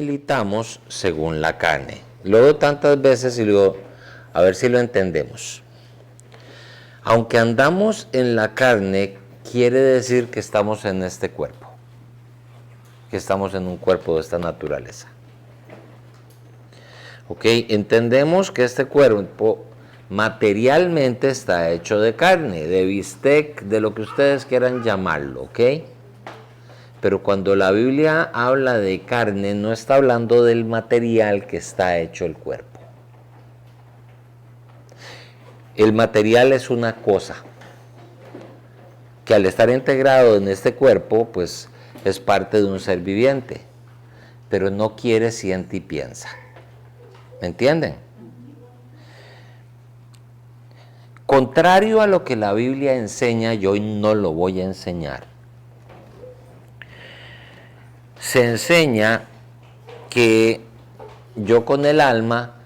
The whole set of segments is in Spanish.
militamos según la carne. Luego tantas veces y luego, a ver si lo entendemos. Aunque andamos en la carne, quiere decir que estamos en este cuerpo, que estamos en un cuerpo de esta naturaleza. Ok, entendemos que este cuerpo materialmente está hecho de carne, de bistec, de lo que ustedes quieran llamarlo, ¿ok? Pero cuando la Biblia habla de carne, no está hablando del material que está hecho el cuerpo. El material es una cosa que al estar integrado en este cuerpo, pues es parte de un ser viviente, pero no quiere, siente y piensa. ¿Me entienden? Contrario a lo que la Biblia enseña, yo hoy no lo voy a enseñar. Se enseña que yo con el alma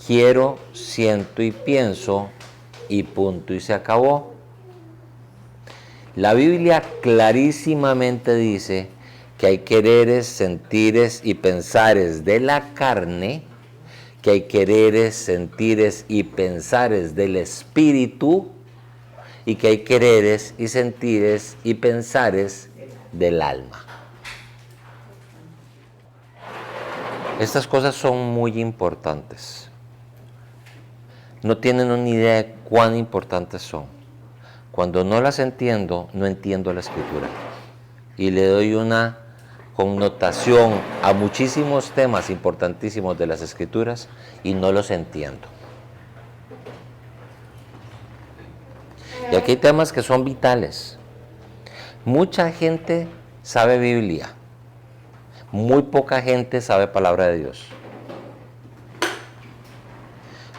quiero, siento y pienso y punto y se acabó. La Biblia clarísimamente dice que hay quereres, sentires y pensares de la carne, que hay quereres, sentires y pensares del espíritu y que hay quereres y sentires y pensares del alma. Estas cosas son muy importantes. No tienen una idea de cuán importantes son. Cuando no las entiendo, no entiendo la escritura. Y le doy una connotación a muchísimos temas importantísimos de las escrituras y no los entiendo. Y aquí hay temas que son vitales. Mucha gente sabe Biblia. Muy poca gente sabe palabra de Dios.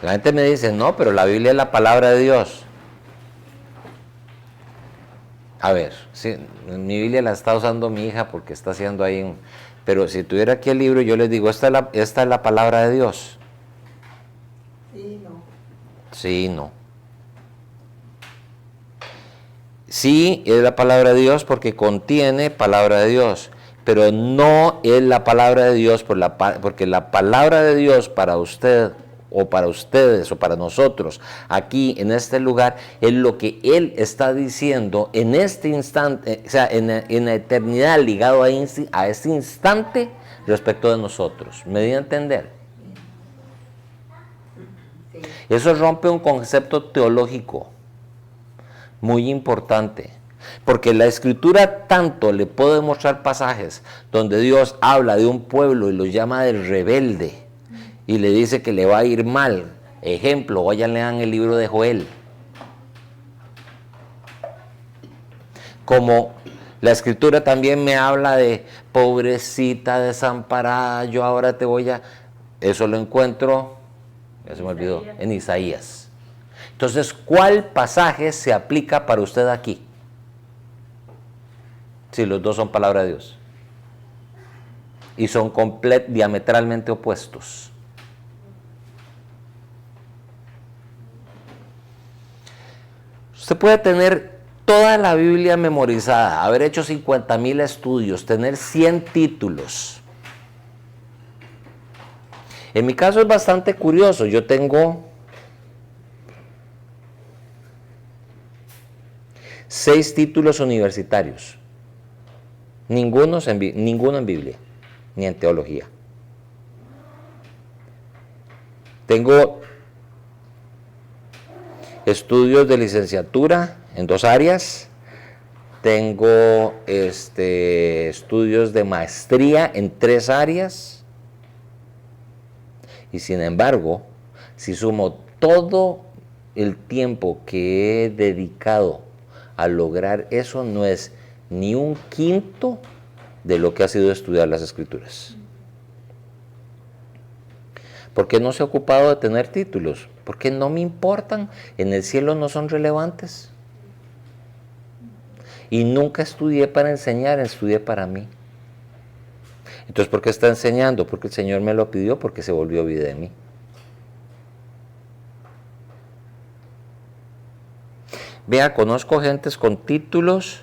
La gente me dice, no, pero la Biblia es la palabra de Dios. A ver, sí, mi Biblia la está usando mi hija porque está haciendo ahí pero si tuviera aquí el libro, yo les digo, esta es la palabra de Dios. Sí, no. Sí, no. Sí, es la palabra de Dios porque contiene palabra de Dios, pero no es la palabra de Dios porque la palabra de Dios para usted o para ustedes o para nosotros aquí en este lugar es lo que Él está diciendo en este instante, o sea, en la eternidad ligado a este instante respecto de nosotros. ¿Me di a entender? Sí. Eso rompe un concepto teológico muy importante. Porque la escritura tanto le puede mostrar pasajes donde Dios habla de un pueblo y lo llama de rebelde y le dice que le va a ir mal. Ejemplo, vayan lean el libro de Joel. Como la escritura también me habla de pobrecita desamparada, yo ahora te voy a... Eso lo encuentro, ya se me olvidó, en Isaías. Entonces, ¿cuál pasaje se aplica para usted aquí? Si los dos son palabra de Dios. Y son diametralmente opuestos. Usted puede tener toda la Biblia memorizada, haber hecho 50,000 estudios, tener 100 títulos. En mi caso es bastante curioso. Yo tengo 6 títulos universitarios. Ninguno en Biblia, ni en teología. Tengo estudios de licenciatura en 2 áreas. Tengo estudios de maestría en 3 áreas. Y sin embargo, si sumo todo el tiempo que he dedicado a lograr eso, no es ni un quinto de lo que ha sido estudiar las escrituras. ¿Por qué no se ha ocupado de tener títulos? Porque no me importan, en el cielo no son relevantes. Y nunca estudié para enseñar, estudié para mí. Entonces, ¿por qué está enseñando? Porque el Señor me lo pidió, porque se volvió vida de mí. Vea, conozco gentes con títulos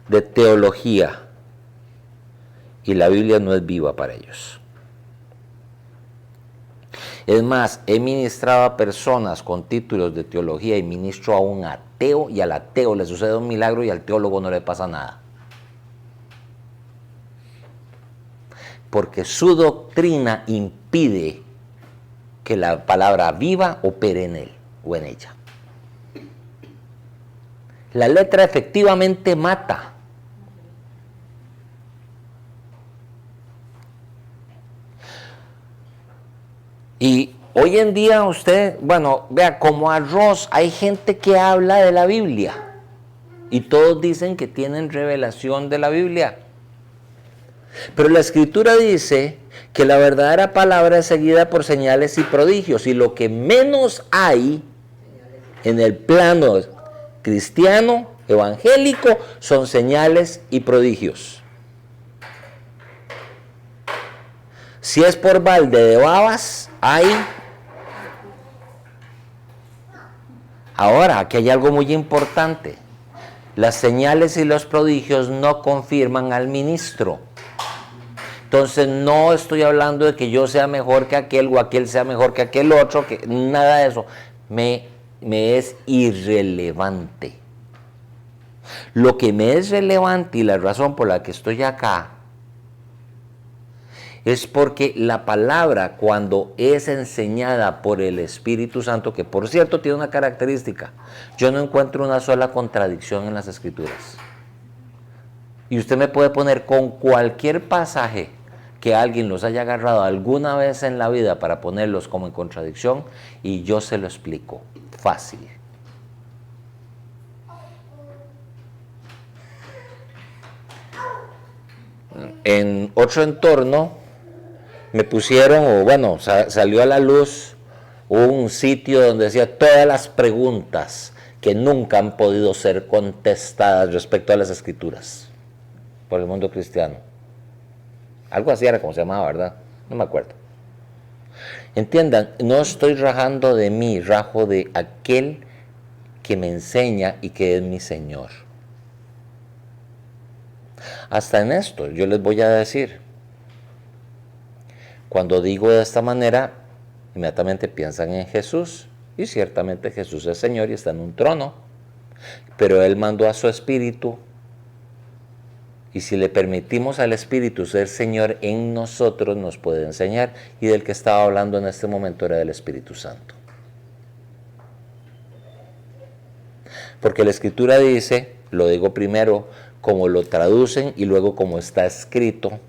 de teología y la Biblia no es viva para ellos. Es más, he ministrado a personas con títulos de teología y ministro a un ateo, y al ateo le sucede un milagro y al teólogo no le pasa nada. Porque su doctrina impide que la palabra viva opere en él o en ella. La letra efectivamente mata. Y hoy en día usted, bueno, vea, como arroz, hay gente que habla de la Biblia y todos dicen que tienen revelación de la Biblia. Pero la Escritura dice que la verdadera palabra es seguida por señales y prodigios, y lo que menos hay en el plano cristiano, evangélico, son señales y prodigios. Si es por balde de babas, hay. Ahora, aquí hay algo muy importante. Las señales y los prodigios no confirman al ministro. Entonces no estoy hablando de que yo sea mejor que aquel o aquel sea mejor que aquel otro, que nada de eso. Me es irrelevante. Lo que me es relevante y la razón por la que estoy acá es porque la palabra, cuando es enseñada por el Espíritu Santo, que por cierto tiene una característica, yo no encuentro una sola contradicción en las Escrituras. Y usted me puede poner con cualquier pasaje que alguien los haya agarrado alguna vez en la vida para ponerlos como en contradicción, y yo se lo explico fácil. En otro entorno me pusieron, o bueno, salió a la luz un sitio donde decía todas las preguntas que nunca han podido ser contestadas respecto a las Escrituras por el mundo cristiano. Algo así era como se llamaba, ¿verdad? No me acuerdo. Entiendan, no estoy rajando de mí, rajo de aquel que me enseña y que es mi Señor. Hasta en esto yo les voy a decir, cuando digo de esta manera, inmediatamente piensan en Jesús, y ciertamente Jesús es Señor y está en un trono, pero Él mandó a su Espíritu, y si le permitimos al Espíritu ser Señor en nosotros, nos puede enseñar, y del que estaba hablando en este momento era del Espíritu Santo. Porque la Escritura dice, lo digo primero como lo traducen y luego como está escrito,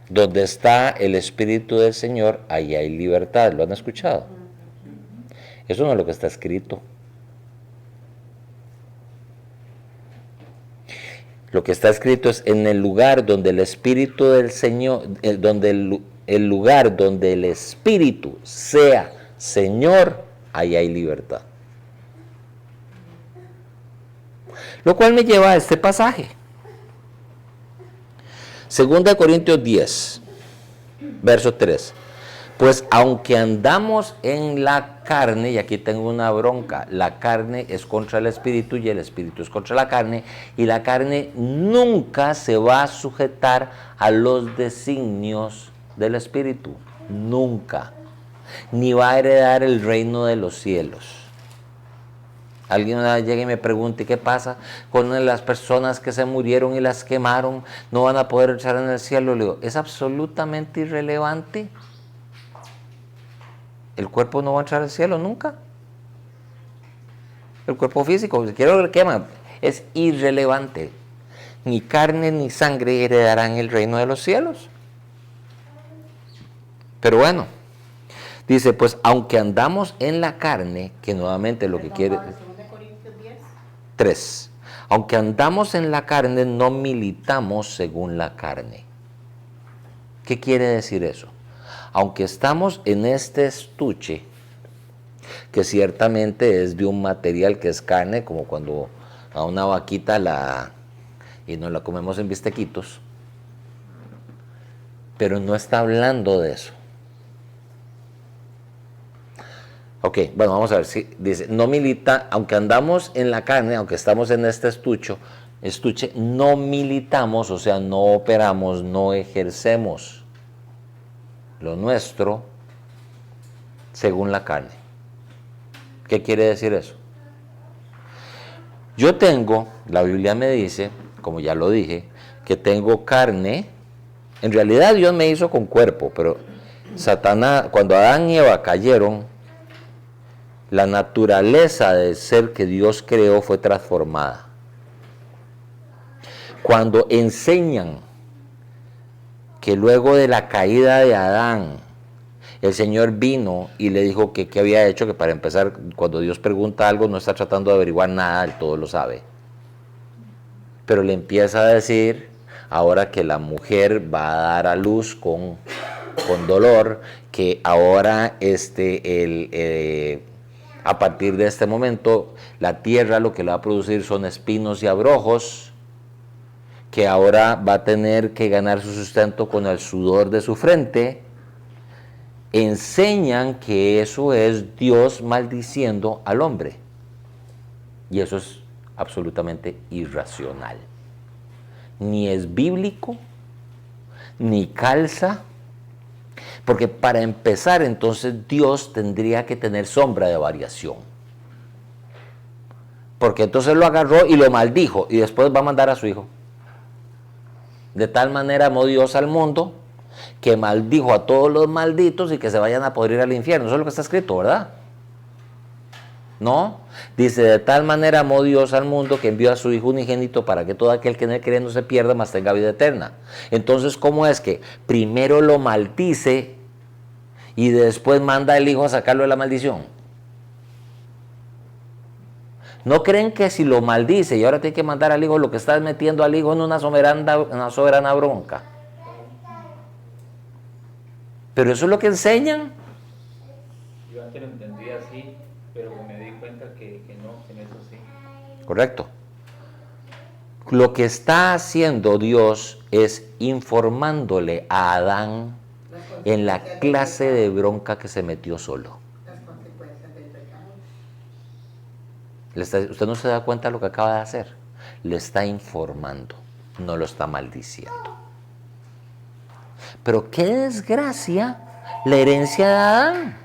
donde está el Espíritu del Señor, ahí hay libertad. ¿Lo han escuchado? Eso no es lo que está escrito. Lo que está escrito es en el lugar donde el Espíritu del Señor, el lugar donde el Espíritu sea Señor, ahí hay libertad. Lo cual me lleva a este pasaje. 2 Corintios 10, verso 3. Pues aunque andamos en la carne, y aquí tengo una bronca, la carne es contra el Espíritu y el Espíritu es contra la carne, y la carne nunca se va a sujetar a los designios del Espíritu, nunca, ni va a heredar el reino de los cielos. Alguien una vez llega y me pregunta, ¿y qué pasa con las personas que se murieron y las quemaron? ¿No van a poder echar en el cielo? Le digo, es absolutamente irrelevante. El cuerpo no va a entrar al cielo nunca. El cuerpo físico, si quiero que lo queman, es irrelevante. Ni carne ni sangre heredarán el reino de los cielos. Pero bueno, dice, pues aunque andamos en la carne, que nuevamente lo que quiere... 3. Aunque andamos en la carne, no militamos según la carne. ¿Qué quiere decir eso? Aunque estamos en este estuche, que ciertamente es de un material que es carne, como cuando a una vaquita y nos la comemos en bistequitos, pero no está hablando de eso. Ok, bueno, vamos a ver si dice, no milita, aunque andamos en la carne, aunque estamos en este estuche, estuche, no militamos, o sea, no operamos, no ejercemos lo nuestro según la carne. ¿Qué quiere decir eso? Yo tengo, la Biblia me dice, como ya lo dije, que tengo carne. En realidad Dios me hizo con cuerpo, pero Satanás, cuando Adán y Eva cayeron, la naturaleza del ser que Dios creó fue transformada. Cuando enseñan que luego de la caída de Adán, el Señor vino y le dijo que qué había hecho, que para empezar, cuando Dios pregunta algo, no está tratando de averiguar nada, Él todo lo sabe. Pero le empieza a decir, ahora que la mujer va a dar a luz con dolor, que ahora a partir de este momento, la tierra lo que le va a producir son espinos y abrojos, que ahora va a tener que ganar su sustento con el sudor de su frente. Enseñan que eso es Dios maldiciendo al hombre. Y eso es absolutamente irracional. Ni es bíblico, ni calza, porque para empezar entonces Dios tendría que tener sombra de variación. Porque entonces lo agarró y lo maldijo y después va a mandar a su hijo. De tal manera amó Dios al mundo que maldijo a todos los malditos y que se vayan a podrir al infierno. Eso es lo que está escrito, ¿verdad? ¿No? Dice, de tal manera amó Dios al mundo que envió a su Hijo unigénito para que todo aquel que en él cree no se pierda, mas tenga vida eterna. Entonces, ¿cómo es que primero lo maldice y después manda al Hijo a sacarlo de la maldición? ¿No creen que si lo maldice y ahora tiene que mandar al Hijo, lo que está metiendo al Hijo en una soberana bronca? Pero eso es lo que enseñan. Yo antes lo entendía así, pero me di cuenta que no es así. Correcto. Lo que está haciendo Dios es informándole a Adán en la clase de bronca que se metió solo. Las consecuencias del pecado. Usted no se da cuenta de lo que acaba de hacer. Le está informando, no lo está maldiciendo. Pero qué desgracia la herencia de Adán.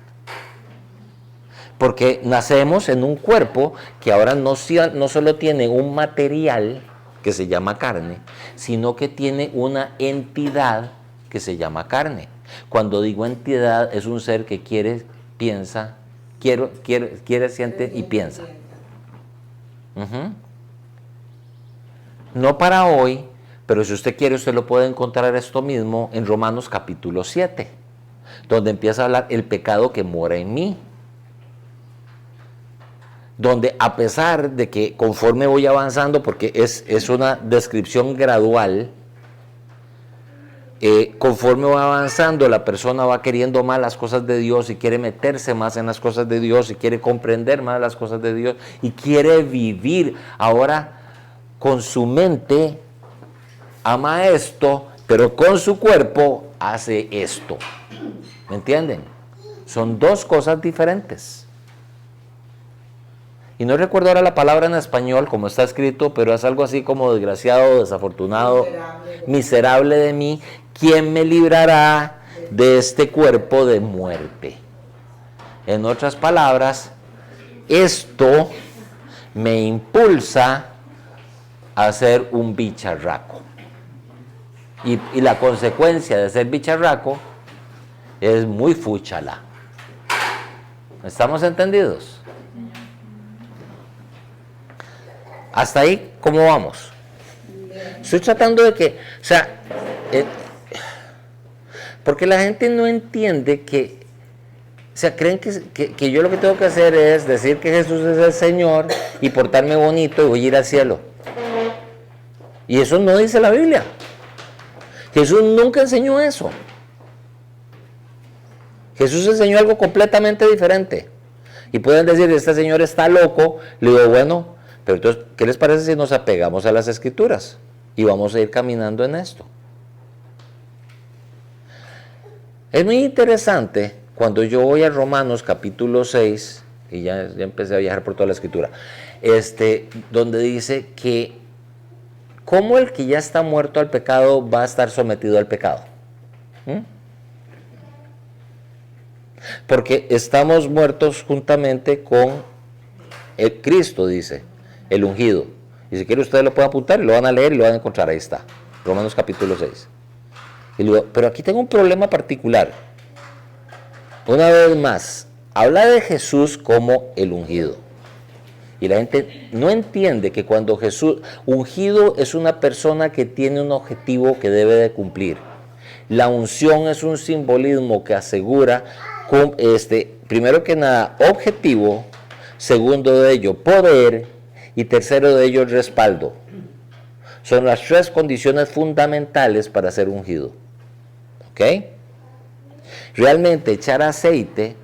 Porque nacemos en un cuerpo que ahora no solo tiene un material que se llama carne, sino que tiene una entidad que se llama carne. Cuando digo entidad, es un ser que quiere, piensa, quiere, siente y piensa. No para hoy, pero si usted quiere, usted lo puede encontrar esto mismo en Romanos capítulo 7, donde empieza a hablar el pecado que mora en mí. Donde a pesar de que conforme voy avanzando, porque es una descripción gradual, conforme va avanzando, la persona va queriendo más las cosas de Dios y quiere meterse más en las cosas de Dios y quiere comprender más las cosas de Dios y quiere vivir ahora con su mente, ama esto, pero con su cuerpo hace esto. ¿Me entienden? Son dos cosas diferentes. Y no recuerdo ahora la palabra en español como está escrito, pero es algo así como desgraciado, desafortunado, miserable de mí. ¿Quién me librará de este cuerpo de muerte? En otras palabras, esto me impulsa a ser un bicharraco. Y la consecuencia de ser bicharraco es muy fúchala. ¿Estamos entendidos? Hasta ahí, ¿cómo vamos? Estoy tratando de que, o sea, porque la gente no entiende que, o sea, creen que yo lo que tengo que hacer es decir que Jesús es el Señor y portarme bonito y voy a ir al cielo. Y eso no dice la Biblia. Jesús nunca enseñó eso. Jesús enseñó algo completamente diferente. Y pueden decir, este señor está loco. Le digo, bueno, pero entonces, ¿qué les parece si nos apegamos a las Escrituras? Y vamos a ir caminando en esto. Es muy interesante cuando yo voy a Romanos capítulo 6, y ya empecé a viajar por toda la Escritura, donde dice que ¿Cómo el que ya está muerto al pecado va a estar sometido al pecado? ¿Mm? Porque estamos muertos juntamente con el Cristo, dice, el ungido. Y si quiere ustedes lo pueden apuntar y lo van a leer y lo van a encontrar. Ahí está, Romanos capítulo 6. Y luego, pero aquí tengo un problema particular. Una vez más, habla de Jesús como el ungido. Y la gente no entiende que cuando Jesús, ungido es una persona que tiene un objetivo que debe de cumplir. La unción es un simbolismo que asegura, primero que nada, objetivo, segundo de ello, poder, y tercero de ello, respaldo. Son las tres condiciones fundamentales para ser ungido. ¿Ok? Realmente echar aceite,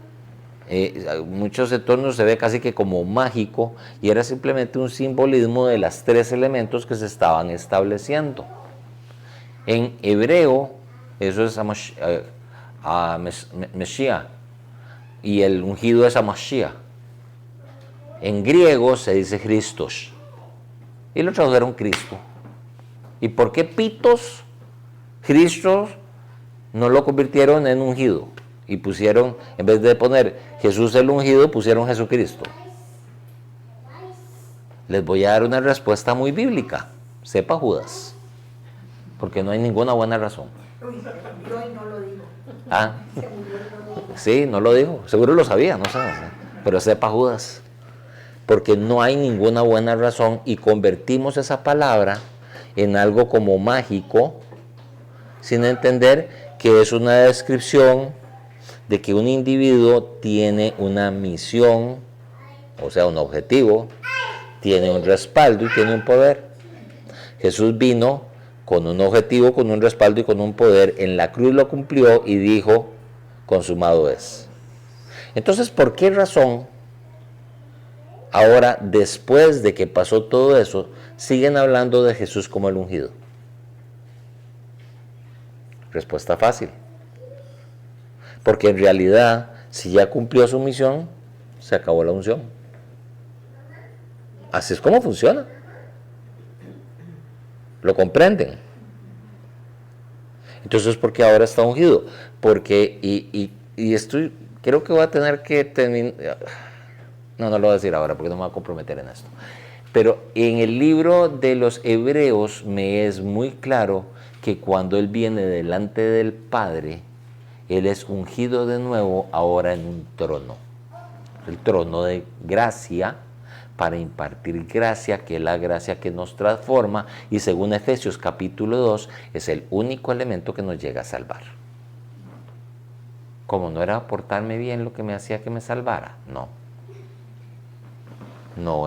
muchos entornos se ve casi que como mágico, y era simplemente un simbolismo de los tres elementos que se estaban estableciendo. En hebreo, eso es Mesías, y el ungido es Mashiach. En griego se dice Christos, y lo tradujeron Cristo. ¿Y por qué Pitos, Christos, no lo convirtieron en ungido? Y pusieron, en vez de poner Jesús el ungido, pusieron Jesucristo. Les voy a dar una respuesta muy bíblica. Sepa Judas. Porque no hay ninguna buena razón. Uy, se murió y no lo dijo. ¿Ah? Se murió y no lo dijo. Sí, no lo dijo. Seguro lo sabía, no sé. Pero sepa Judas. Porque no hay ninguna buena razón y convertimos esa palabra en algo como mágico, sin entender que es una descripción de que un individuo tiene una misión, o sea, un objetivo, tiene un respaldo y tiene un poder. Jesús vino con un objetivo, con un respaldo y con un poder. En la cruz lo cumplió y dijo, consumado es. Entonces, ¿por qué razón ahora, después de que pasó todo eso, siguen hablando de Jesús como el ungido? Respuesta fácil. Porque en realidad, si ya cumplió su misión, se acabó la unción. Así es como funciona. ¿Lo comprenden? Entonces, ¿por qué ahora está ungido? Porque, y estoy, creo que voy a tener que terminar. No lo voy a decir ahora porque no me voy a comprometer en esto. Pero en el libro de los Hebreos me es muy claro que cuando Él viene delante del Padre, Él es ungido de nuevo ahora en un trono. El trono de gracia, para impartir gracia, que es la gracia que nos transforma, y según Efesios capítulo 2, es el único elemento que nos llega a salvar. Como no era portarme bien lo que me hacía que me salvara, no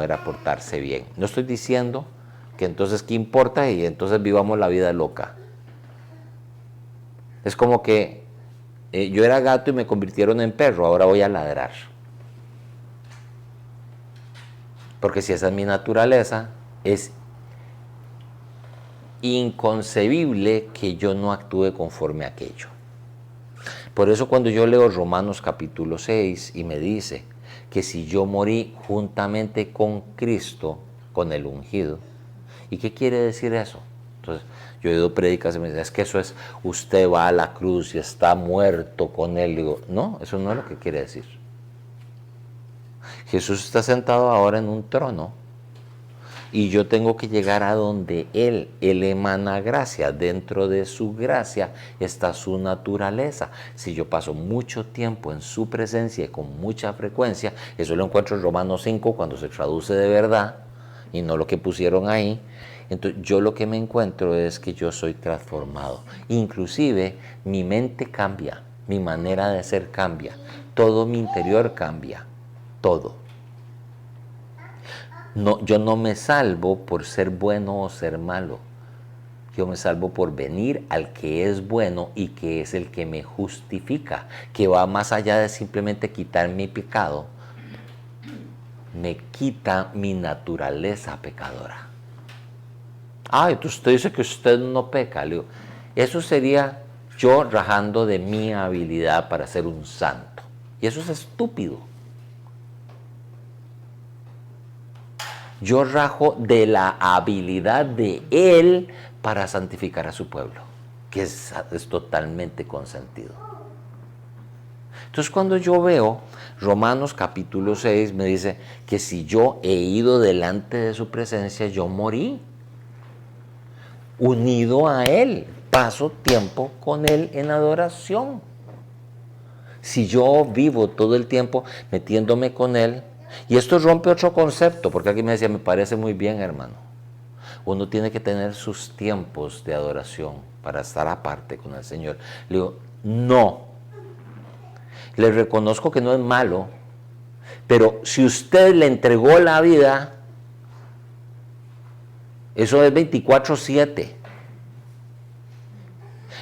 era portarse bien. No estoy diciendo que entonces qué importa y entonces vivamos la vida loca. Es como que yo era gato y me convirtieron en perro, ahora voy a ladrar. Porque si esa es mi naturaleza, es inconcebible que yo no actúe conforme a aquello. Por eso cuando yo leo Romanos capítulo 6 y me dice que si yo morí juntamente con Cristo, con el ungido, ¿y qué quiere decir eso? Entonces, yo he oído prédicas y me dicen, es que eso es, usted va a la cruz y está muerto con él. Digo, no, eso no es lo que quiere decir. Jesús está sentado ahora en un trono y yo tengo que llegar a donde Él emana gracia. Dentro de su gracia está su naturaleza. Si yo paso mucho tiempo en su presencia y con mucha frecuencia, eso lo encuentro en Romanos 5 cuando se traduce de verdad y no lo que pusieron ahí. Entonces yo lo que me encuentro es que yo soy transformado. Inclusive mi mente cambia, mi manera de ser cambia, todo mi interior cambia, todo. No, yo no me salvo por ser bueno o ser malo. Yo me salvo por venir al que es bueno y que es el que me justifica, que va más allá de simplemente quitar mi pecado, me quita mi naturaleza pecadora. Entonces usted dice que usted no peca. Le digo, eso sería yo rajando de mi habilidad para ser un santo. Y eso es estúpido. yo rajo de la habilidad de Él para santificar a su pueblo, que es totalmente consentido. Entonces cuando yo veo Romanos capítulo 6, me dice que si yo he ido delante de su presencia, yo morí. Unido a Él, paso tiempo con Él en adoración. Si yo vivo todo el tiempo metiéndome con Él, y esto rompe otro concepto, porque alguien me decía, me parece muy bien, hermano. Uno tiene que tener sus tiempos de adoración para estar aparte con el Señor. Le digo, no. Le reconozco que no es malo, pero si usted le entregó la vida, eso es 24/7.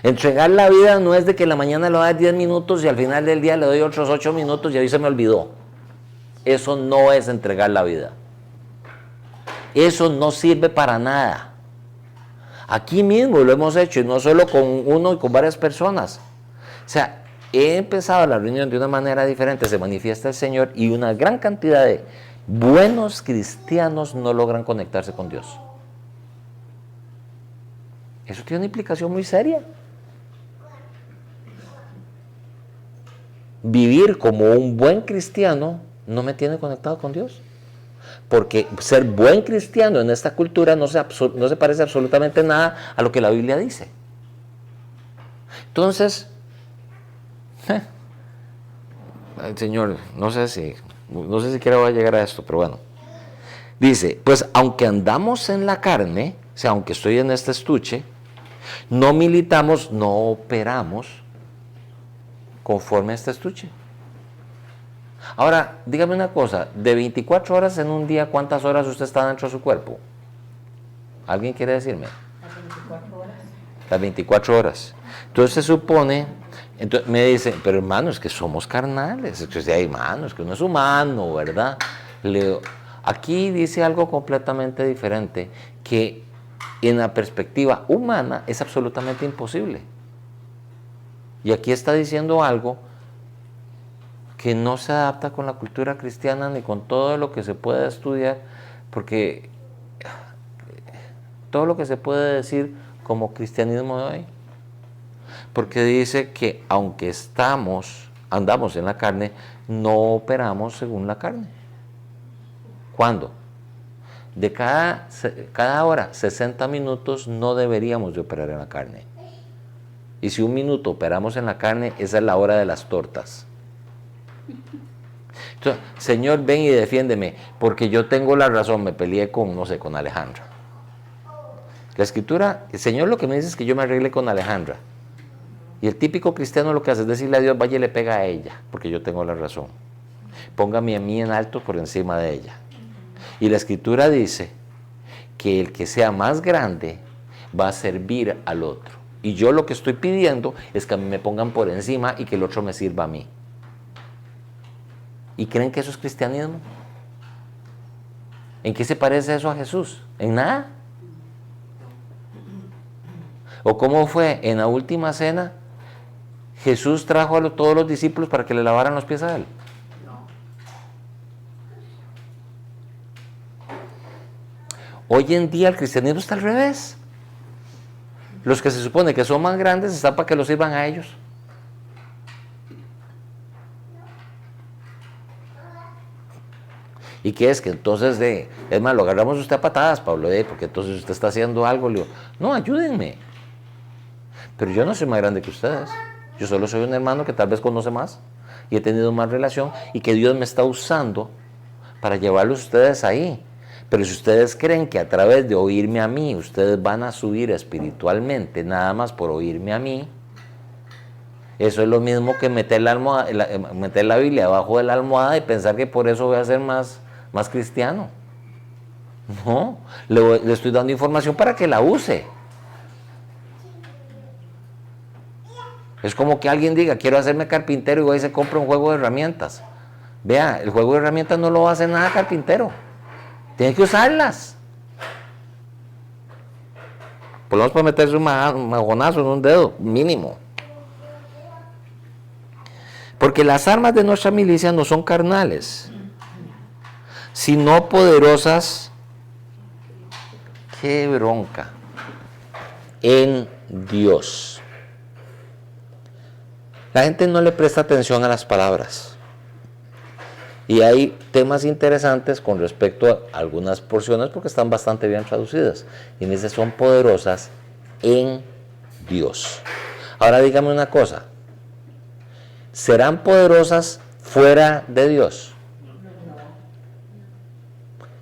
Entregar la vida no es de que en la mañana le doy 10 minutos y al final del día le doy otros 8 minutos y ahí se me olvidó. Eso no es entregar la vida. Eso no sirve para nada. Aquí mismo lo hemos hecho, y no solo con uno y con varias personas. O sea, he empezado la reunión de una manera diferente, se manifiesta el Señor y una gran cantidad de buenos cristianos no logran conectarse con Dios. Eso tiene una implicación muy seria. Vivir como un buen cristiano no me tiene conectado con Dios. Porque ser buen cristiano en esta cultura no se parece absolutamente nada a lo que la Biblia dice. Entonces, Señor, no sé si siquiera voy a llegar a esto, pero bueno. Dice, pues aunque andamos en la carne, o sea, aunque estoy en este estuche, no militamos, no operamos conforme a este estuche. Ahora, dígame una cosa, de 24 horas en un día, ¿cuántas horas usted está dentro de su cuerpo? ¿Alguien quiere decirme? Las 24 horas. Las 24 horas. Entonces se supone, entonces me dicen, pero hermano, es que somos carnales. Es que, hermano, es que uno es humano, ¿verdad? Aquí dice algo completamente diferente, que en la perspectiva humana es absolutamente imposible. Y aquí está diciendo algo que no se adapta con la cultura cristiana ni con todo lo que se puede estudiar, porque todo lo que se puede decir como cristianismo de hoy, porque dice que aunque andamos en la carne, no operamos según la carne. ¿Cuándo? De cada hora, 60 minutos no deberíamos de operar en la carne. Y si un minuto operamos en la carne, esa es la hora de las tortas. Entonces, Señor, ven y defiéndeme, porque yo tengo la razón, me peleé con Alejandra. La Escritura, el Señor lo que me dice es que yo me arregle con Alejandra. Y el típico cristiano lo que hace es decirle a Dios, vaya y le pega a ella, porque yo tengo la razón. Póngame a mí en alto por encima de ella. Y la Escritura dice que el que sea más grande va a servir al otro. Y yo lo que estoy pidiendo es que a mí me pongan por encima y que el otro me sirva a mí. ¿Y creen que eso es cristianismo? ¿En qué se parece eso a Jesús? ¿En nada? ¿O cómo fue en la última cena? Jesús trajo a todos los discípulos para que le lavaran los pies a él. Hoy en día el cristianismo está al revés. Los que se supone que son más grandes están para que los sirvan a ellos. ¿Y qué es? Que entonces, es más, lo agarramos usted a patadas, Pablo, porque entonces usted está haciendo algo. Le digo, no, ayúdenme. Pero yo no soy más grande que ustedes. Yo solo soy un hermano que tal vez conoce más y he tenido más relación y que Dios me está usando para llevarlos ustedes ahí. Pero si ustedes creen que a través de oírme a mí, ustedes van a subir espiritualmente, nada más por oírme a mí, eso es lo mismo que meter la Biblia debajo de la almohada y pensar que por eso voy a ser más cristiano. No, le estoy dando información para que la use. Es como que alguien diga, quiero hacerme carpintero y voy y se compra un juego de herramientas. Vea, el juego de herramientas no lo va a hacer nada carpintero. Tiene que usarlas. Por lo menos para meterse un magonazo en un dedo, mínimo. Porque las armas de nuestra milicia no son carnales, sino poderosas qué bronca. En Dios. La gente no le presta atención a las palabras. Y hay temas interesantes con respecto a algunas porciones porque están bastante bien traducidas. Y dice, son poderosas en Dios. Ahora dígame una cosa. ¿Serán poderosas fuera de Dios?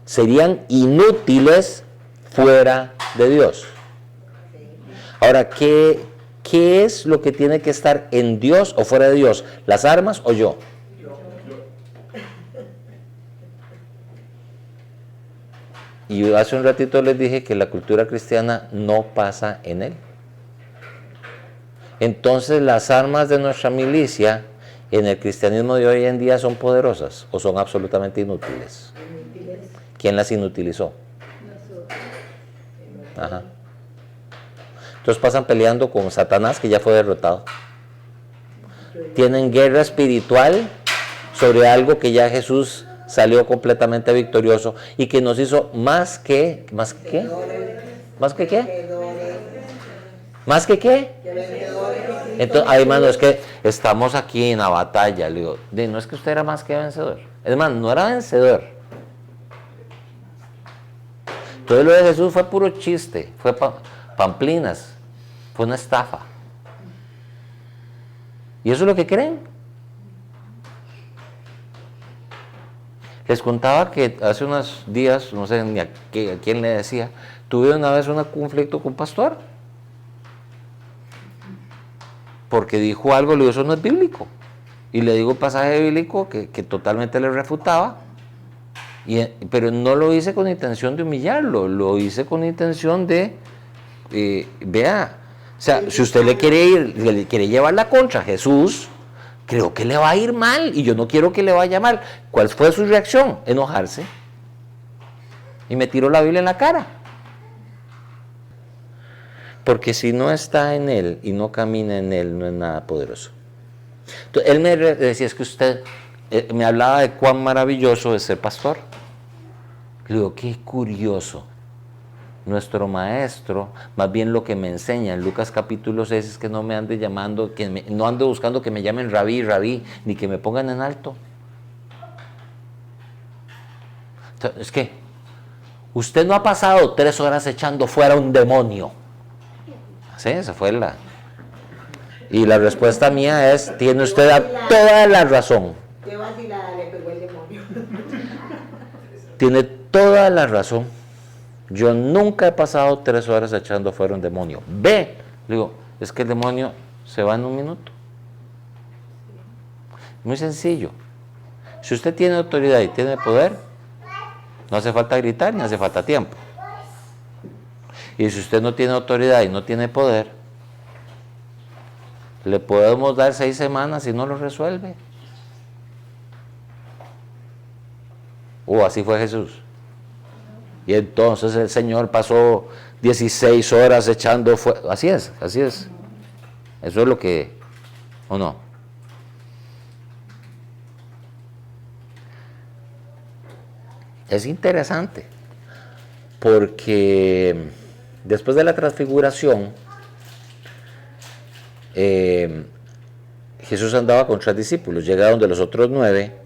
¿Serían inútiles fuera de Dios? Ahora, ¿qué es lo que tiene que estar en Dios o fuera de Dios? ¿Las armas o yo? Y hace un ratito les dije que la cultura cristiana no pasa en él. Entonces, las armas de nuestra milicia en el cristianismo de hoy en día son poderosas o son absolutamente inútiles. ¿Quién las inutilizó? Ajá. Entonces pasan peleando con Satanás, que ya fue derrotado. Tienen guerra espiritual sobre algo que ya Jesús salió completamente victorioso y que nos hizo más que qué? ¿Más que qué? Entonces, ay, hermano, es que estamos aquí en la batalla. Le digo, no es que usted era más que vencedor. Es más, no era vencedor. Todo lo de Jesús fue puro chiste, fue pamplinas, fue una estafa. ¿Y eso es lo que creen? Les contaba que hace unos días, no sé ni a quién le decía, tuve una vez un conflicto con un pastor. Porque dijo algo, le digo, eso no es bíblico. Y le digo un pasaje bíblico que totalmente le refutaba. Pero no lo hice con intención de humillarlo, lo hice con intención de, vea, o sea, si usted le quiere llevar la contra a Jesús, creo que le va a ir mal y yo no quiero que le vaya mal. ¿Cuál fue su reacción? Enojarse. Y me tiró la Biblia en la cara. Porque si no está en Él y no camina en Él, no es nada poderoso. Entonces, él me decía, es que usted me hablaba de cuán maravilloso es ser pastor. Le digo, qué curioso. Nuestro maestro, más bien lo que me enseña en Lucas capítulo 6 es que no me ande llamando, no ande buscando que me llamen rabí, ni que me pongan en alto. Entonces, es que usted no ha pasado 3 horas echando fuera un demonio. Sí, esa fue la... Y la respuesta mía es, tiene usted toda la razón. Qué vacilada le pegó el demonio. Tiene toda la razón. Yo nunca he pasado 3 horas echando fuera un demonio. Ve, le digo, es que el demonio se va en 1 minuto. Muy sencillo. Si usted tiene autoridad y tiene poder, no hace falta gritar ni hace falta tiempo. Y si usted no tiene autoridad y no tiene poder, le podemos dar 6 semanas y no lo resuelve. Así fue Jesús. Y entonces el Señor pasó 16 horas echando fuego. Así es. Eso es lo que, ¿o no? Es interesante, porque después de la transfiguración, Jesús andaba con 3 discípulos, llegaron de los otros 9,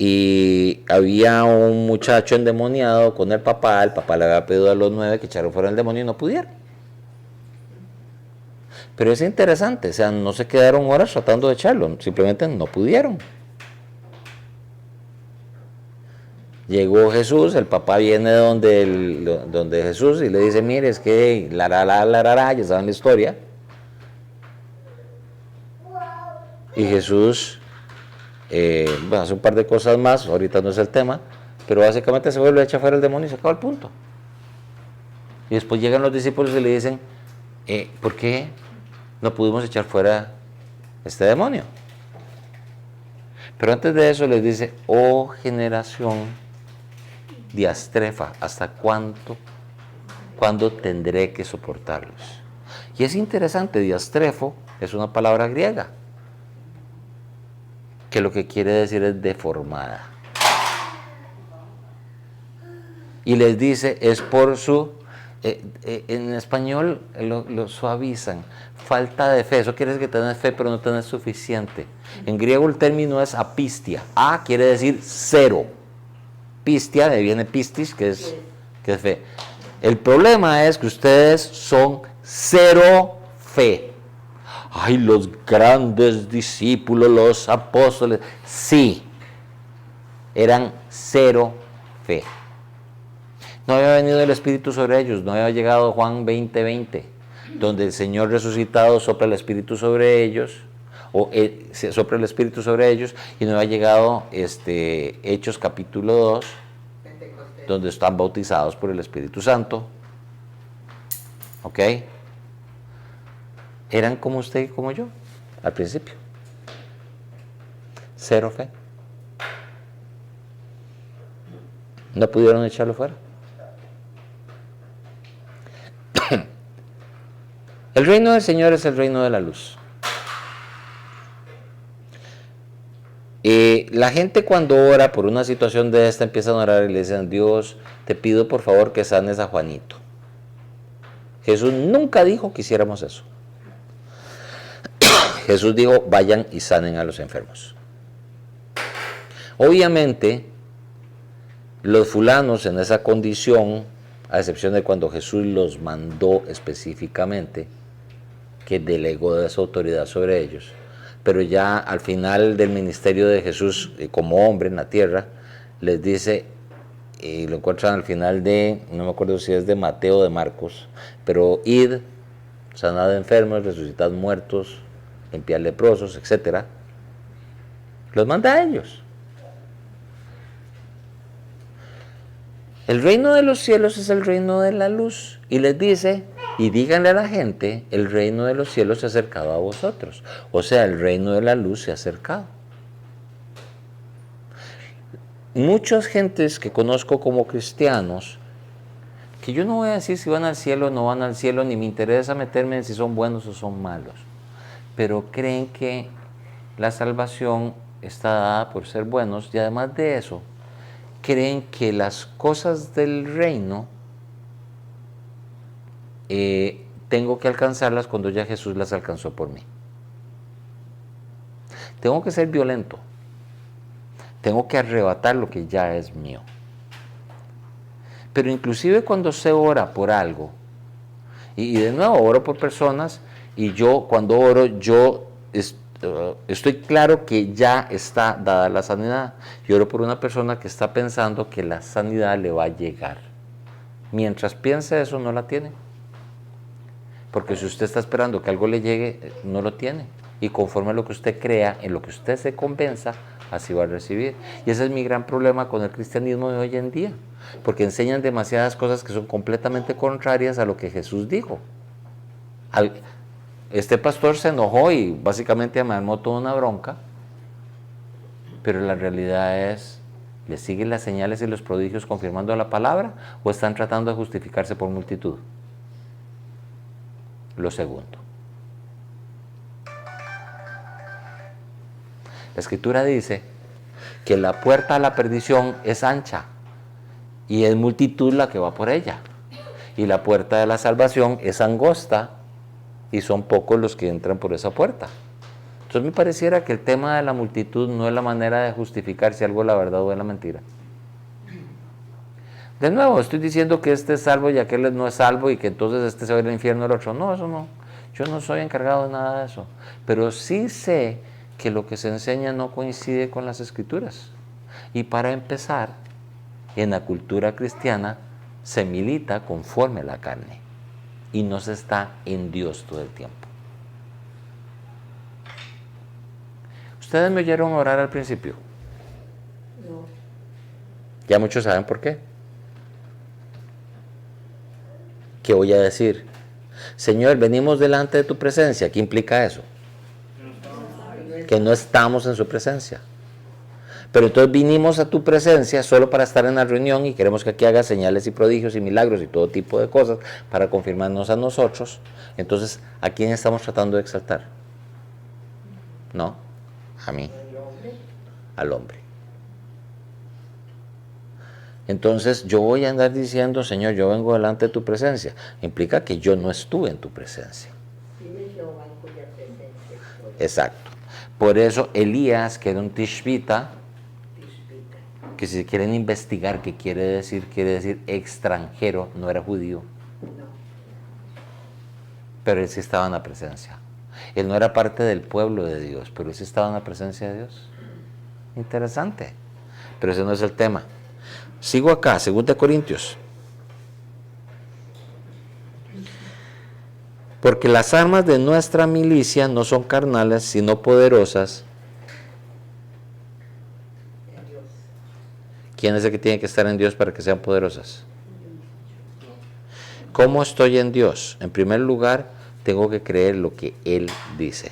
y había un muchacho endemoniado con el papá le había pedido a los 9 que echaron fuera el demonio y no pudieron. Pero es interesante, o sea, no se quedaron horas tratando de echarlo, simplemente no pudieron. Llegó Jesús, el papá viene donde Jesús y le dice, mire, es que ya saben la historia. Y Jesús hace un par de cosas más, ahorita no es el tema, pero básicamente se vuelve a echar fuera el demonio y se acaba el punto. Y después llegan los discípulos y le dicen, ¿por qué no pudimos echar fuera este demonio? Pero antes de eso les dice, oh generación diastrefa, ¿hasta cuándo tendré que soportarlos? Y es interesante, diastrefo es una palabra griega, que lo que quiere decir es deformada. Y les dice, es por su, en español lo suavizan, falta de fe. Eso quiere decir que tenés fe, pero no tenés suficiente. En griego el término es apistia. A quiere decir cero. Pistia, de ahí viene pistis, que es fe. El problema es que ustedes son cero fe. Ay, los grandes discípulos, los apóstoles, sí, eran cero fe. No había venido el Espíritu sobre ellos, no había llegado Juan 20:20, donde el Señor resucitado sopla el Espíritu sobre ellos, sopla el Espíritu sobre ellos, y no había llegado Hechos capítulo 2, donde están bautizados por el Espíritu Santo. ¿Ok? Eran como usted y como yo, al principio. Cero fe. No pudieron echarlo fuera. El reino del Señor es el reino de la luz. La gente cuando ora por una situación de esta empiezan a orar y le dicen, Dios, te pido por favor que sanes a Juanito. Jesús nunca dijo que hiciéramos eso. Jesús dijo, vayan y sanen a los enfermos. Obviamente, los fulanos en esa condición, a excepción de cuando Jesús los mandó específicamente, que delegó de esa autoridad sobre ellos, pero ya al final del ministerio de Jesús como hombre en la tierra, les dice, y lo encuentran al final de, no me acuerdo si es de Mateo o de Marcos, pero id, sanad enfermos, resucitad muertos, limpiad leprosos, etc. Los manda a ellos. El reino de los cielos es el reino de la luz. Y les dice, y díganle a la gente, el reino de los cielos se ha acercado a vosotros. O sea, el reino de la luz se ha acercado. Muchas gentes que conozco como cristianos, que yo no voy a decir si van al cielo o no van al cielo, ni me interesa meterme en si son buenos o son malos, pero creen que la salvación está dada por ser buenos, y además de eso, creen que las cosas del reino tengo que alcanzarlas cuando ya Jesús las alcanzó por mí. Tengo que ser violento. Tengo que arrebatar lo que ya es mío. Pero inclusive cuando se ora por algo, y de nuevo oro por personas, y yo cuando oro, yo estoy claro que ya está dada la sanidad. Yo oro por una persona que está pensando que la sanidad le va a llegar. Mientras piense eso, no la tiene. Porque si usted está esperando que algo le llegue, no lo tiene. Y conforme a lo que usted crea, en lo que usted se convenza, así va a recibir. Y ese es mi gran problema con el cristianismo de hoy en día. Porque enseñan demasiadas cosas que son completamente contrarias a lo que Jesús dijo. Este pastor se enojó y básicamente me armó toda una bronca. Pero la realidad es, ¿le siguen las señales y los prodigios confirmando la palabra? ¿O están tratando de justificarse por multitud? Lo segundo. La Escritura dice que la puerta a la perdición es ancha y es multitud la que va por ella. Y la puerta de la salvación es angosta y son pocos los que entran por esa puerta. Entonces me pareciera que el tema de la multitud no es la manera de justificar si algo es la verdad o es la mentira. De nuevo, estoy diciendo que este es salvo y aquel no es salvo y que entonces este se va al infierno y el otro. No, eso no. Yo no soy encargado de nada de eso. Pero sí sé que lo que se enseña no coincide con las Escrituras. Y para empezar, en la cultura cristiana se milita conforme a la carne y no se está en Dios todo el tiempo. ¿Ustedes me oyeron orar al principio? No. Ya muchos saben por qué. ¿Qué voy a decir? Señor, venimos delante de tu presencia. ¿Qué implica eso? Que no estamos en su presencia. Pero entonces vinimos a tu presencia solo para estar en la reunión y queremos que aquí hagas señales y prodigios y milagros y todo tipo de cosas para confirmarnos a nosotros. Entonces, ¿a quién estamos tratando de exaltar? No, a mí, al hombre. Entonces yo voy a andar diciendo, Señor, yo vengo delante de tu presencia. Implica que yo no estuve en tu presencia. Dime Jehová en cuya presencia estoy. Exacto. Por eso Elías, que era un tishbita, Tishbita. que si quieren investigar qué quiere decir extranjero, no era judío, No. pero él sí estaba en la presencia. Él no era parte del pueblo de Dios, pero él sí estaba en la presencia de Dios. Interesante. Pero ese no es el tema. Sigo acá, 2 Corintios. Porque las armas de nuestra milicia no son carnales, sino poderosas. En Dios. ¿Quién es el que tiene que estar en Dios para que sean poderosas? ¿Cómo estoy en Dios? En primer lugar, tengo que creer lo que Él dice.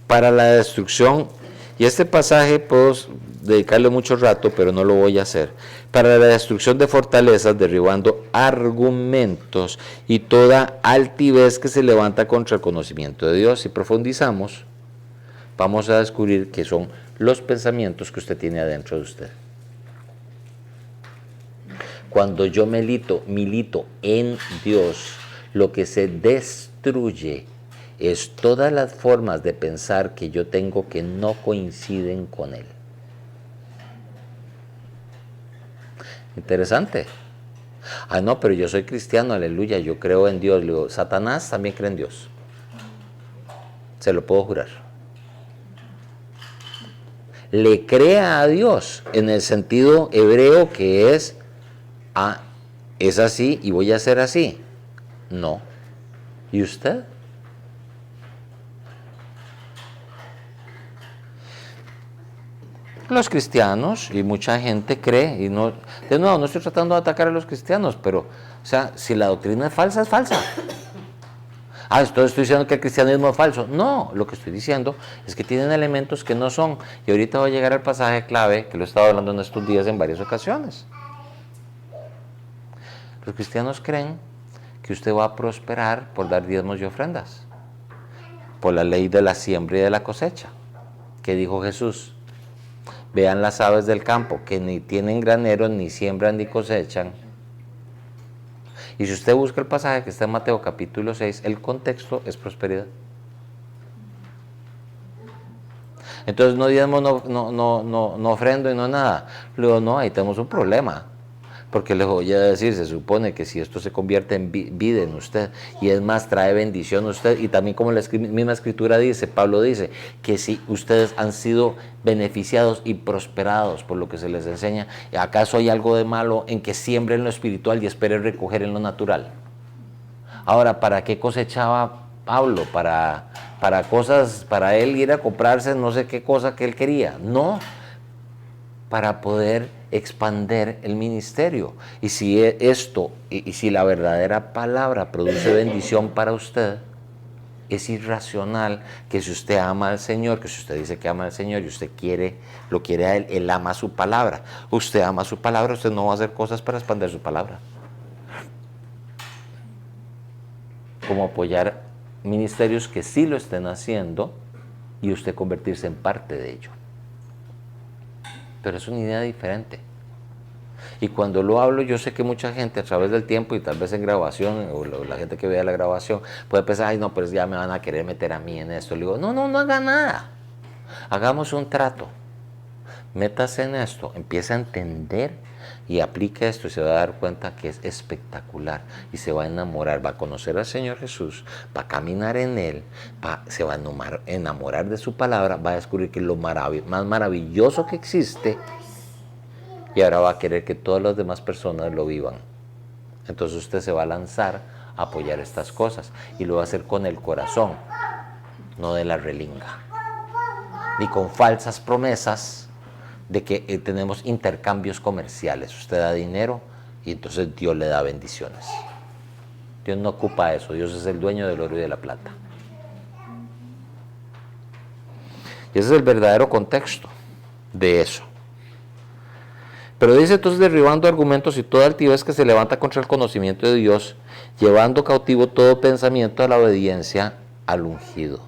Para la destrucción, y este pasaje puedo dedicarle mucho rato, pero no lo voy a hacer. Para la destrucción de fortalezas, derribando argumentos y toda altivez que se levanta contra el conocimiento de Dios. Si profundizamos, vamos a descubrir que son los pensamientos que usted tiene adentro de usted. Cuando yo milito en Dios, lo que se destruye es todas las formas de pensar que yo tengo que no coinciden con Él. Interesante. Ah, no, pero yo soy cristiano, aleluya, yo creo en Dios. Le digo, Satanás también cree en Dios. Se lo puedo jurar. Le crea a Dios en el sentido hebreo que es, es así y voy a ser así. No. ¿Y usted? Los cristianos y mucha gente cree, y no, de nuevo, no estoy tratando de atacar a los cristianos, pero, o sea, si la doctrina es falsa, es falsa. Estoy diciendo que el cristianismo es falso. No, lo que estoy diciendo es que tienen elementos que no son. Y ahorita voy a llegar al pasaje clave, que lo he estado hablando en estos días en varias ocasiones. Los cristianos creen que usted va a prosperar por dar diezmos y ofrendas, por la ley de la siembra y de la cosecha, que dijo Jesús. Vean las aves del campo, que ni tienen graneros, ni siembran, ni cosechan. Y si usted busca el pasaje que está en Mateo capítulo 6, el contexto es prosperidad. Entonces no diezmo, no ofrendo y no nada. Luego no, ahí tenemos un problema. Porque les voy a decir, se supone que si esto se convierte en vida en usted, y es más, trae bendición a usted, y también como la misma escritura dice, Pablo dice, que si ustedes han sido beneficiados y prosperados por lo que se les enseña, ¿acaso hay algo de malo en que siembren lo espiritual y esperen recoger en lo natural? Ahora, ¿para qué cosechaba Pablo? Para cosas, para él ir a comprarse no sé qué cosa que él quería. No, para poder expander el ministerio. Y si esto, y si la verdadera palabra produce bendición para usted, es irracional que si usted ama al Señor, que si usted dice que ama al Señor y usted lo quiere a Él ama su palabra. Usted ama su palabra, usted no va a hacer cosas para expandir su palabra. Como apoyar ministerios que sí lo estén haciendo y usted convertirse en parte de ello. Pero es una idea diferente. Y cuando lo hablo, yo sé que mucha gente a través del tiempo y tal vez en grabación, o la gente que vea la grabación, puede pensar, ay no, pues ya me van a querer meter a mí en esto. Le digo, no haga nada. Hagamos un trato. Métase en esto, empiece a entender y aplique esto y se va a dar cuenta que es espectacular. Y se va a enamorar, va a conocer al Señor Jesús, va a caminar en Él, se va a enamorar de su palabra, va a descubrir que es lo más maravilloso que existe. Y ahora va a querer que todas las demás personas lo vivan. Entonces usted se va a lanzar a apoyar estas cosas. Y lo va a hacer con el corazón, no de la relinga. Ni con falsas promesas de que tenemos intercambios comerciales. Usted da dinero y entonces Dios le da bendiciones. Dios no ocupa eso. Dios es el dueño del oro y de la plata. Y ese es el verdadero contexto de eso. Pero dice entonces, derribando argumentos y toda altivez que se levanta contra el conocimiento de Dios, llevando cautivo todo pensamiento a la obediencia al ungido.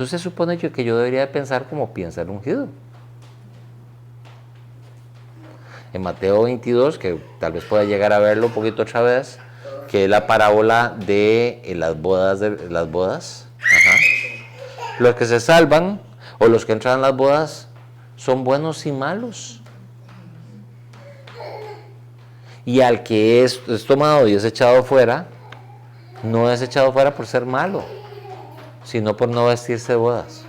Entonces supone que yo debería de pensar como piensa el ungido. En Mateo 22, que tal vez pueda llegar a verlo un poquito otra vez, que es la parábola de las bodas. Ajá. Los que se salvan o los que entran en las bodas son buenos y malos. Y al que es tomado y es echado fuera, no es echado fuera por ser malo, sino por no vestirse de bodas.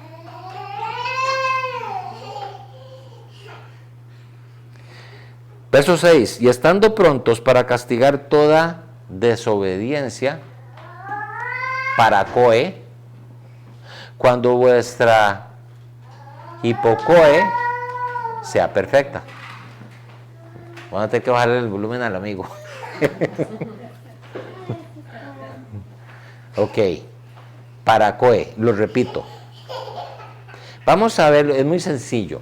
Verso 6. Y estando prontos para castigar toda desobediencia, paracoe, cuando vuestra hipocoe sea perfecta. Van a tener que bajarle el volumen al amigo. Ok. Paracoe, lo repito. Vamos a ver, es muy sencillo.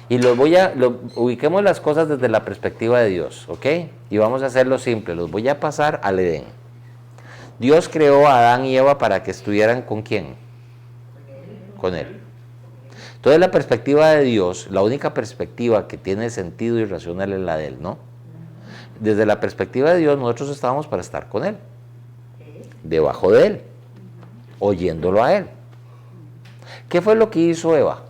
Y ubiquemos las cosas desde la perspectiva de Dios, ¿ok? Y vamos a hacerlo simple, los voy a pasar al Edén. Dios creó a Adán y Eva para que estuvieran ¿con quién? Con él. Entonces la perspectiva de Dios, la única perspectiva que tiene sentido y racional es la de él, ¿no? Desde la perspectiva de Dios nosotros estábamos para estar con él, debajo de él, oyéndolo a él. ¿Qué fue lo que hizo Eva?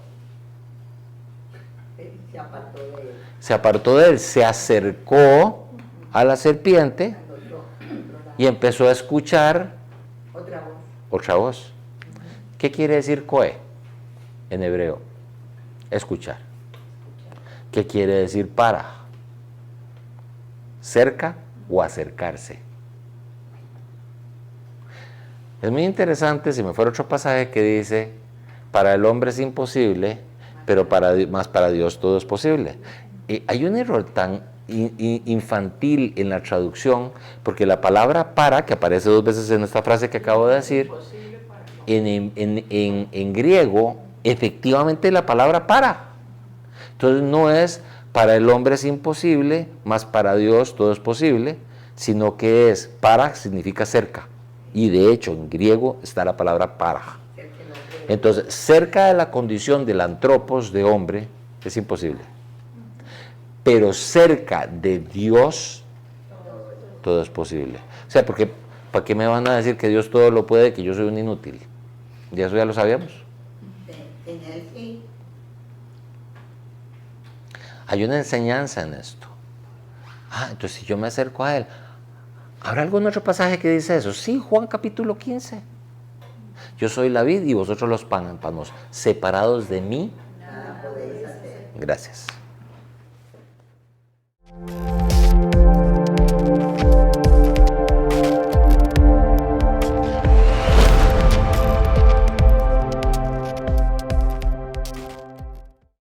Se apartó de él, se acercó a la serpiente y empezó a escuchar otra voz. ¿Qué quiere decir coe en hebreo? Escuchar. ¿Qué quiere decir para? Cerca o acercarse. Es muy interesante, si me fuera otro pasaje que dice, para el hombre es imposible, pero para Dios todo es posible. Hay un error tan infantil en la traducción, porque la palabra para, que aparece 2 veces en esta frase que acabo de decir, en griego, efectivamente la palabra para. Entonces no es para el hombre es imposible, más para Dios todo es posible, sino que es para, significa cerca. Y de hecho en griego está la palabra para. Entonces, cerca de la condición del antropos, de hombre, es imposible. Pero cerca de Dios, todo es posible. O sea, porque ¿para qué me van a decir que Dios todo lo puede, que yo soy un inútil? ¿Y eso ya lo sabíamos? Hay una enseñanza en esto. Entonces si yo me acerco a él, ¿habrá algún otro pasaje que dice eso? Sí, Juan capítulo 15. Yo soy la vid y vosotros los pámpanos. Separados de mí, nada podéis hacer. Gracias.